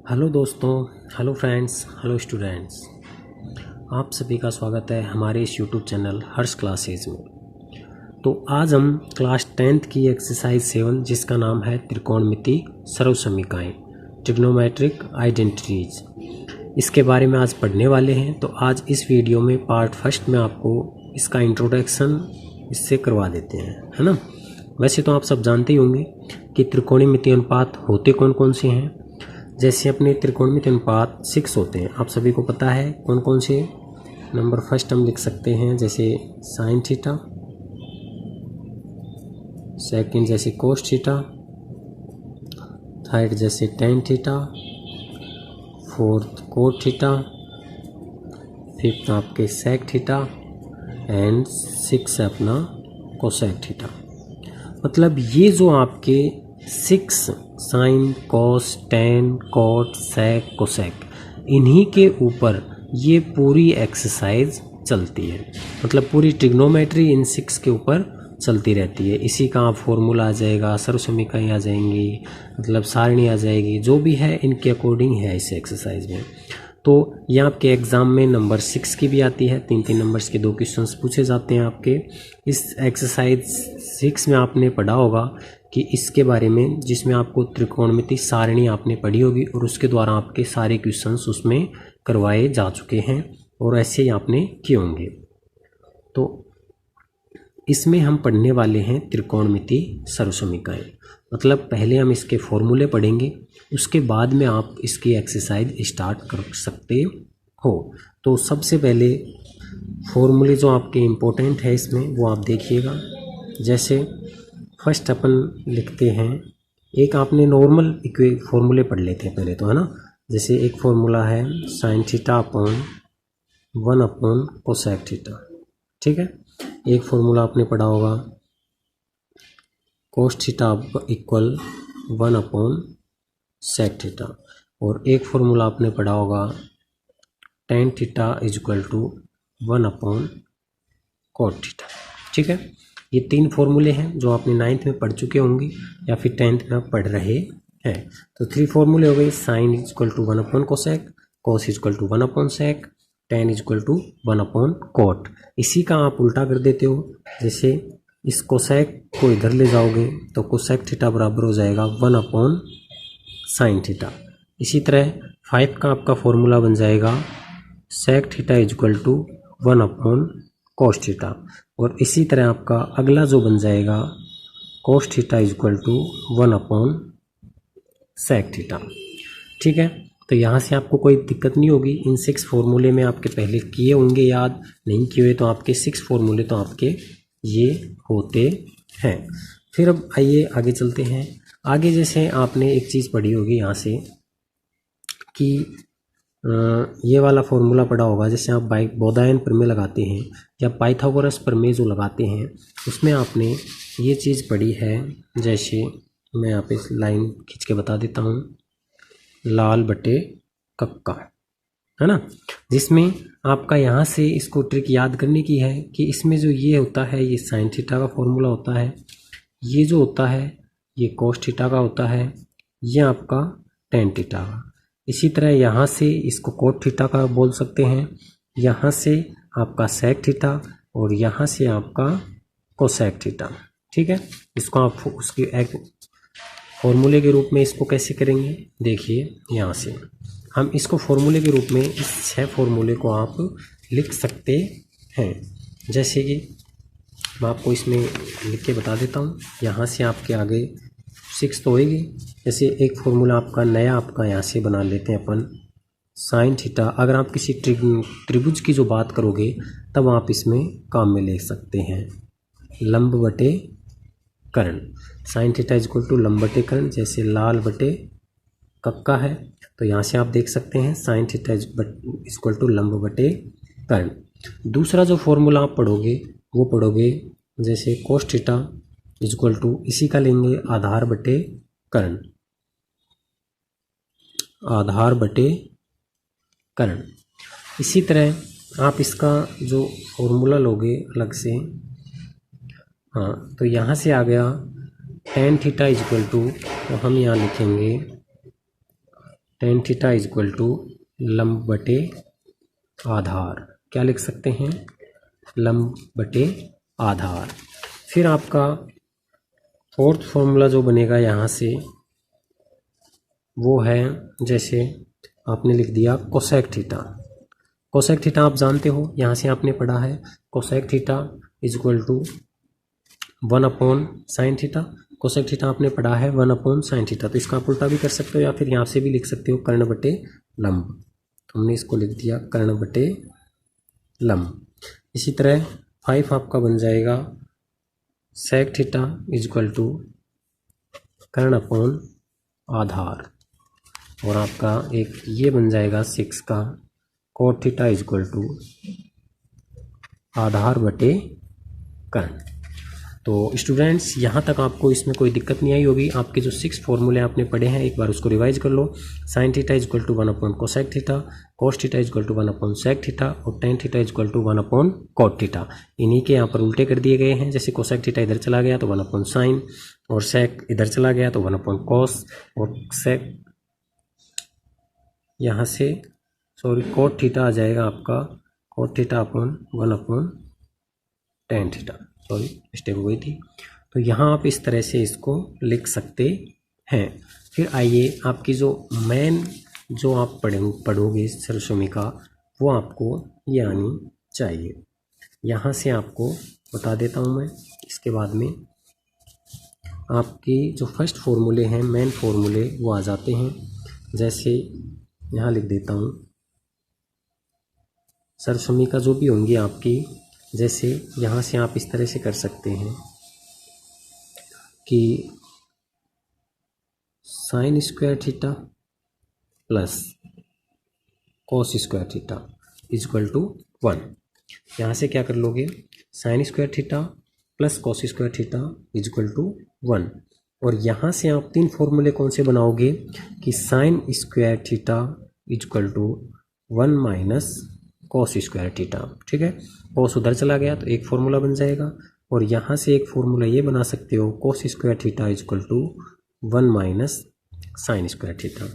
Hello दोस्तों, hello friends, hello students. आप सभी का स्वागत है हमारे इस यूट्यूब चैनल हर्ष क्लासेज में। तो आज हम क्लास 10th की एक्सरसाइज 7 जिसका नाम है त्रिकोणमिति सर्वसमीकाएं, ट्रिग्नोमेट्रिक आइडेंटिटीज, इसके बारे में आज पढ़ने वाले हैं। तो आज इस वीडियो में पार्ट फर्स्ट में आपको इसका इंट्रोडक्शन इससे करवा देते हैं, है ना। वैसे तो आप सब जानते ही होंगे कि त्रिकोणमिति अनुपात होते कौन कौन से हैं। जैसे अपने त्रिकोणमिति अनुपात 6 होते हैं, आप सभी को पता है कौन कौन से। नंबर फर्स्ट हम लिख सकते हैं जैसे साइन थीटा, सेकंड जैसे कोस थीटा, थर्ड जैसे tan theta, fourth cot theta, fifth आपके सेक थीटा एंड सिक्स अपना कोसेक थीटा। मतलब ये जो आपके 6 साइन, कॉस, टेन, कॉट, सेक, कोसेक, इन्हीं के ऊपर ये पूरी एक्सरसाइज चलती है। मतलब पूरी ट्रिग्नोमेट्री इन 6 के ऊपर चलती रहती है। इसी का फॉर्मूला आ जाएगा, सर्वसमीकाएं आ जाएंगी, मतलब सारणी आ जाएगी, जो भी है इनके अकॉर्डिंग है इस एक्सरसाइज में। तो ये आपके एग्ज़ाम में नंबर 6 की भी आती है, 3-3 नंबर्स के 2 क्वेश्चंस पूछे जाते हैं आपके। इस एक्सरसाइज 6 में आपने पढ़ा होगा कि इसके बारे में, जिसमें आपको त्रिकोणमिति सारणी आपने पढ़ी होगी और उसके द्वारा आपके सारे क्वेश्चंस उसमें करवाए जा चुके हैं और ऐसे ही आपने किए होंगे। तो इसमें हम पढ़ने वाले हैं त्रिकोणमिति सर्वसमीकाएं। मतलब पहले हम इसके फॉर्मूले पढ़ेंगे, उसके बाद में आप इसकी एक्सरसाइज स्टार्ट कर सकते हो। तो सबसे पहले फॉर्मूले जो आपके इम्पोर्टेंट है इसमें वो आप देखिएगा। जैसे फर्स्ट अपन लिखते हैं, एक आपने नॉर्मल फॉर्मूले पढ़ लेते हैं पहले तो, है ना। जैसे एक फॉर्मूला है sine theta upon 1 upon cosec theta, ठीक है। एक फॉर्मूला आपने पढ़ा होगा cos theta equal 1 upon sec theta, और एक फॉर्मूला आपने पढ़ा होगा tan theta is equal to 1 upon cot theta, ठीक है। ये 3 फॉर्मूले हैं जो आपने 9th में पढ़ चुके होंगे या फिर 10th में आप पढ़ रहे हैं। तो 3 फॉर्मूले हो गए, sine is equal to 1 upon cosec, cos is equal to 1 upon sec, tan is equal to 1 upon cot. इसी का आप उल्टा कर देते हो। जैसे इस कोसेक को इधर ले जाओगे तो कोसेक थीटा बराबर हो जाएगा 1 अपॉन साइन थीटा। इसी तरह 5 का आपका फॉर्मूला बन जाएगा sec theta is equal to 1 upon cos theta, और इसी तरह आपका अगला जो बन जाएगा cos theta is equal to 1 upon sec theta, ठीक है। तो यहाँ से आपको कोई दिक्कत नहीं होगी। इन 6 फॉर्मूले में आपके पहले किए होंगे, याद नहीं किए हुए तो आपके 6 फॉर्मूले तो आपके ये होते हैं। फिर अब आइए आगे चलते हैं। आगे जैसे आपने एक चीज़ पढ़ी होगी यहाँ से कि ये वाला फॉर्मूला पढ़ा होगा, जैसे आप बोधायन प्रमेय लगाते हैं या पाइथागोरस प्रमेय जो लगाते हैं, उसमें आपने ये चीज़ पढ़ी है। जैसे मैं यहाँ पे लाइन खींच के बता देता हूँ, लाल बटे कक्का, है ना। जिसमें आपका यहाँ से इसको ट्रिक याद करने की है कि इसमें जो ये होता है ये साइन थीटा का फॉर्मूला होता है, ये जो होता है ये कोस थीटा का होता है, ये आपका टेन थीटा का। इसी तरह यहाँ से इसको कोट थीटा का बोल सकते हैं, यहाँ से आपका सेक थीटा और यहाँ से आपका कोसेक थीटा, ठीक है। इसको आप उसकी एक फॉर्मूले के रूप में इसको कैसे करेंगे, देखिए यहाँ से हम इसको फॉर्मूले के रूप में इस 6 फॉर्मूले को आप लिख सकते हैं। जैसे कि मैं आपको इसमें लिख के बता देता हूँ। यहाँ से आपके आगे 6 तो होएगी। जैसे एक फॉर्मूला आपका नया आपका यहाँ से बना लेते हैं अपन, साइन थीटा। अगर आप किसी त्रिभुज की जो बात करोगे तब आप इसमें काम में ले सकते हैं लंब बटे कर्ण। Sine theta is equal to लंब बटे कर्ण, जैसे लाल बटे कक्का है तो यहाँ से आप देख सकते हैं sine theta is equal to लंब बटे कर्ण। दूसरा जो फॉर्मूला आप पढ़ोगे वो पढ़ोगे जैसे cos theta is equal to, इसी का लेंगे आधार बटे कर्ण, आधार बटे कर्ण। इसी तरह आप इसका जो फॉर्मूला लोगे अलग से, हाँ, तो यहाँ से आ गया tan theta is equal to, तो हम यहाँ लिखेंगे tan theta is equal to लंब बटे आधार। क्या लिख सकते हैं? लंब बटे आधार। फिर आपका फोर्थ फॉर्मूला जो बनेगा यहाँ से वो है, जैसे आपने लिख दिया कोसेक थीटा। कोसेक थीटा आप जानते हो, यहाँ से आपने पढ़ा है cosec theta is equal to 1/sin theta. Cosec theta आपने पढ़ा है 1/sin थीटा। तो इसका आप उल्टा भी कर सकते हो या फिर यहाँ से भी लिख सकते हो कर्ण बटे लंब। तो हमने इसको लिख दिया कर्ण बटे लंब। इसी तरह 5 आपका बन जाएगा sec theta is equal to कर्ण अपॉन आधार। और आपका एक ये बन जाएगा 6 का cot theta is equal to आधार बटे कर्ण। तो स्टूडेंट्स यहाँ तक आपको इसमें कोई दिक्कत नहीं आई होगी। आपके जो 6 फॉर्मूले आपने पढ़े हैं एक बार उसको रिवाइज कर लो। Sine theta is equal to one by cosec theta, cos theta is equal to one by sec theta और tan theta is equal to one by cot theta. इन्हीं के यहाँ पर उल्टे कर दिए गए हैं। जैसे कोसेक थीटा इधर चला गया तो 1/साइन और सेक इधर चला गया तो 1/कोस और सेक यहाँ से कोट थीटा आ जाएगा आपका cot theta upon one by tan theta. Mistake हो गई थी। तो यहाँ आप इस तरह से इसको लिख सकते हैं। फिर आइए आपकी जो मेन जो आप पढ़ोगे सरसोमिका वो आपको ये आनी चाहिए। यहाँ से आपको बता देता हूँ मैं। इसके बाद में आपकी जो फर्स्ट फॉर्मूले हैं मेन फॉर्मूले वो आ जाते हैं। जैसे यहाँ लिख देता हूँ सरसोमिका जो भी होंगी आपकी, जैसे यहाँ से आप इस तरह से कर सकते हैं कि sine square theta plus cos square theta is equal to 1। यहाँ से क्या कर लोगे? Sine square theta plus cos square theta is equal to 1। और यहाँ से आप 3 फॉर्मूले कौन से बनाओगे कि sine square theta is equal to 1 minus cos square theta. ठीक है, कॉस उधर चला गया तो एक फॉर्मूला बन जाएगा। और यहाँ से एक फॉर्मूला ये बना सकते हो cos square theta is equal to 1 minus sine square theta.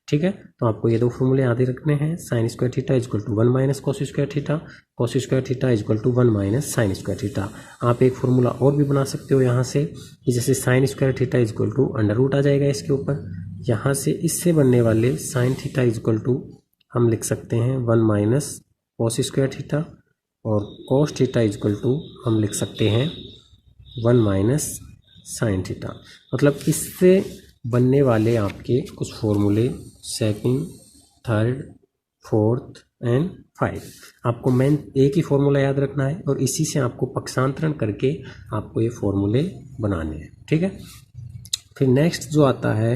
ठीक है, तो आपको ये 2 फॉर्मूले याद रखने हैं। Sine square theta is equal to 1 minus cos square theta, cos square theta is equal to 1 minus sine square theta. आप एक फॉर्मूला और भी बना सकते हो यहाँ से कि जैसे sine square theta is equal to under root आ जाएगा इसके ऊपर। यहाँ से इससे बनने वाले sine theta is equal to हम लिख सकते हैं 1 माइनस कॉस स्क्वायर थीटा और cos theta is equal to हम लिख सकते हैं 1 माइनस साइन थीटा। मतलब इससे बनने वाले आपके कुछ फॉर्मूले सेकंड, थर्ड, फोर्थ एंड 5 आपको मेन एक ही फॉर्मूला याद रखना है और इसी से आपको पक्षांतरण करके आपको ये फॉर्मूले बनाने हैं। ठीक है, फिर नेक्स्ट जो आता है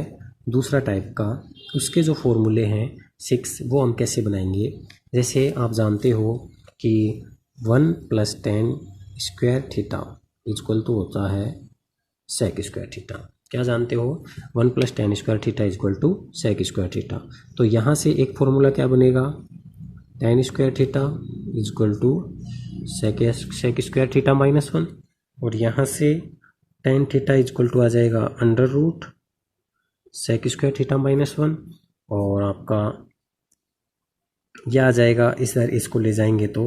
दूसरा टाइप का, उसके जो फॉर्मूले हैं 6 वो हम कैसे बनाएंगे। जैसे आप जानते हो कि 1 + tan square theta is equal to होता है सेक स्क्वायर थीटा। क्या जानते हो? 1 + tan square theta is equal to sec square theta. तो यहाँ से एक फॉर्मूला क्या बनेगा? tan square theta is equal to sec square theta minus 1। और यहाँ से tan theta is equal to आ जाएगा under root sec square theta minus 1। और आपका यह आ जाएगा इधर, इसको ले जाएंगे तो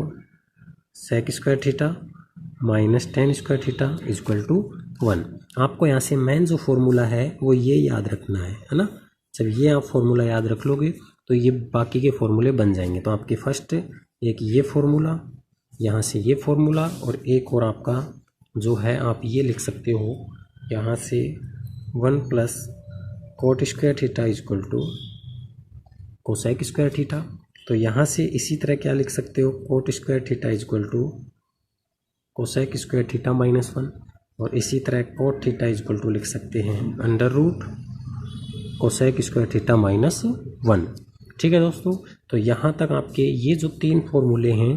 sec square theta minus tan square theta is equal to 1। आपको यहाँ से मेन जो फॉर्मूला है वो ये याद रखना है ना। जब ये आप फॉर्मूला याद रख लोगे तो ये बाकी के फॉर्मूले बन जाएंगे। तो आपके फर्स्ट एक ये फॉर्मूला, यहाँ से ये फॉर्मूला और एक और आपका जो है आप ये लिख सकते हो यहाँ से 1 + cot square theta is equal to cosec square theta. तो यहाँ से इसी तरह क्या लिख सकते हो? Cot square theta is equal to cosec square theta minus 1। और इसी तरह cot theta is equal to लिख सकते हैं under root cosec square theta minus 1। ठीक है दोस्तों, तो यहाँ तक आपके ये जो 3 फॉर्मूले हैं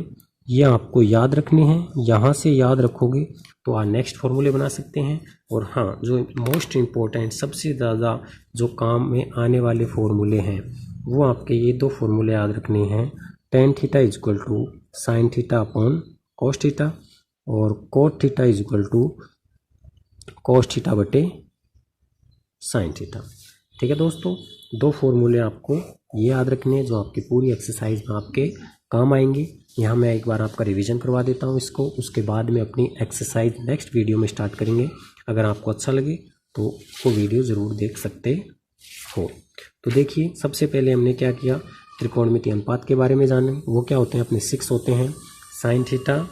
ये आपको याद रखने हैं। यहाँ से याद रखोगे तो आप नेक्स्ट फॉर्मूले बना सकते हैं। और हाँ, जो मोस्ट इम्पोर्टेंट सबसे ज़्यादा जो काम में आने वाले फॉर्मूले हैं वो आपके ये 2 फॉर्मूले याद रखने हैं। tan theta is equal to sine theta upon cos theta और cot theta is equal to cos theta बटे साइन थीटा। ठीक है दोस्तों, 2 फॉर्मूले आपको ये याद रखने हैं जो आपकी पूरी एक्सरसाइज में आपके काम आएंगे। यहाँ मैं एक बार आपका रिवीजन करवा देता हूँ इसको, उसके बाद में अपनी एक्सरसाइज नेक्स्ट वीडियो में स्टार्ट करेंगे। अगर आपको अच्छा लगे तो वो वीडियो ज़रूर देख सकते हो। तो देखिए, सबसे पहले हमने क्या किया, त्रिकोणमितीय अनुपात के बारे में जाने। वो क्या होते हैं, अपने 6 होते हैं, sine theta,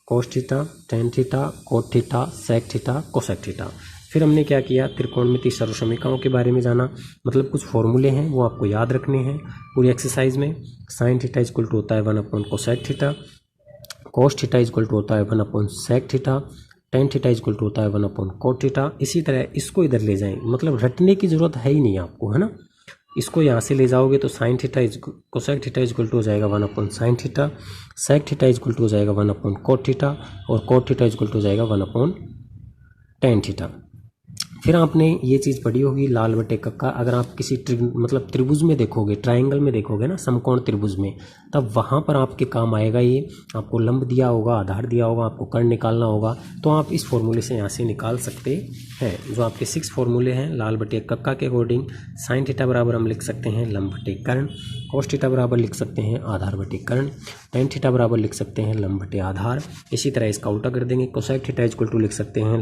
cos theta, tan theta, cot theta, sec theta, cosec theta. फिर हमने क्या किया, त्रिकोणमितीय सर्वसमीकरणों के बारे में जाना, मतलब कुछ फॉर्मूले हैं वो आपको याद रखने हैं पूरी एक्सरसाइज में। साइन थीटा इक्वल टू होता है 1 cosec theta, cos theta equal to होता है 1 sec theta, tan theta equal to होता है 1 कोट थीटा। इसी तरह इसको इधर ले जाएं, मतलब रटने की जरूरत है ही नहीं आपको, है ना। इसको यहाँ से ले जाओगे तो sine theta cosec theta equal to हो जाएगा 1 sine theta, sec theta equal to हो जाएगा 1 कोट थीटा, और कोट थीटा इक्वल टू हो जाएगा 1 टेन थीटा। फिर आपने ये चीज़ पढ़ी होगी लाल बटे कक्का। अगर आप किसी मतलब त्रिभुज में देखोगे, ट्रायंगल में देखोगे ना, समकोण त्रिभुज में, तब वहाँ पर आपके काम आएगा ये। आपको लंब दिया होगा, आधार दिया होगा, आपको कर्ण निकालना होगा, तो आप इस फॉर्मूले से यहाँ से निकाल सकते हैं। जो आपके 6 फॉर्मूले हैं लाल बटे कक्का के अकॉर्डिंग, साइन थीटा बराबर हम लिख सकते हैं लंब बटे कर्ण, कोस थीटा बराबर लिख सकते हैं आधार बटे कर्ण, टेन थीटा बराबर लिख सकते हैं लंब बटे आधार। इसी तरह इसका उल्टा कर देंगे, कोसेक थीटा इक्वल टू लिख सकते हैं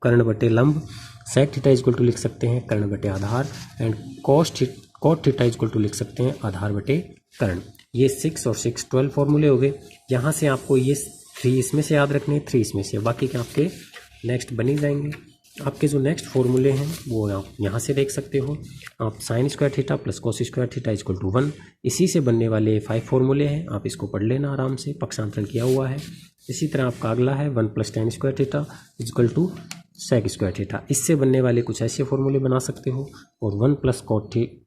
कर्ण बटे लंब, सेक थीटा इक्वल टू लिख सकते हैं कर्ण बटे आधार, and cot theta equal to लिख सकते हैं आधार बटे कर्ण। ये 6 और 6 12 फॉर्मूले हो गए। यहाँ से आपको ये 3 इसमें से याद रखने, 3 इसमें से, बाकी के आपके नेक्स्ट बन ही जाएंगे। आपके जो नेक्स्ट फॉर्मूले हैं वो आप यहाँ से देख सकते हो। आप sine square theta plus cos square theta equal to 1, इसी से बनने वाले 5 फॉर्मूले हैं। आप इसको पढ़ लेना आराम से, पक्षांतरण किया हुआ है। इसी तरह आपका अगला है 1 + tan square theta equal to sec square theta. इससे बनने वाले कुछ ऐसे फॉर्मूले बना सकते हो। और 1 +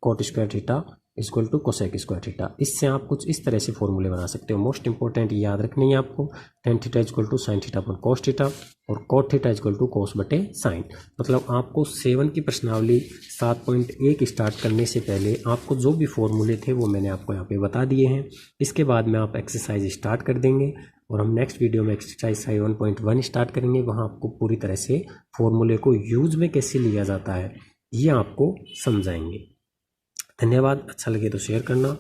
cot square theta equal to cosec square theta. इससे आप कुछ इस तरह से फॉर्मूले बना सकते हो। मोस्ट इंपॉर्टेंट ये याद रखनी है आपको, tan theta equal to sine theta upon cos theta, और cot theta equal to cos बटे साइन। मतलब आपको 7 की प्रश्नावली 7.1 स्टार्ट करने से पहले आपको जो भी फॉर्मूले थे वो मैंने आपको यहाँ पे बता दिए हैं। इसके बाद में आप एक्सरसाइज स्टार्ट कर देंगे, और हम नेक्स्ट वीडियो में एक्सरसाइज 1.1 स्टार्ट करेंगे। वहाँ आपको पूरी तरह से फॉर्मूले को यूज में कैसे लिया जाता है ये आपको समझाएंगे। धन्यवाद। अच्छा लगे तो शेयर करना,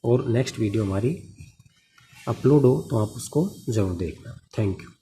और नेक्स्ट वीडियो हमारी अपलोड हो तो आप उसको ज़रूर देखना। Thank you.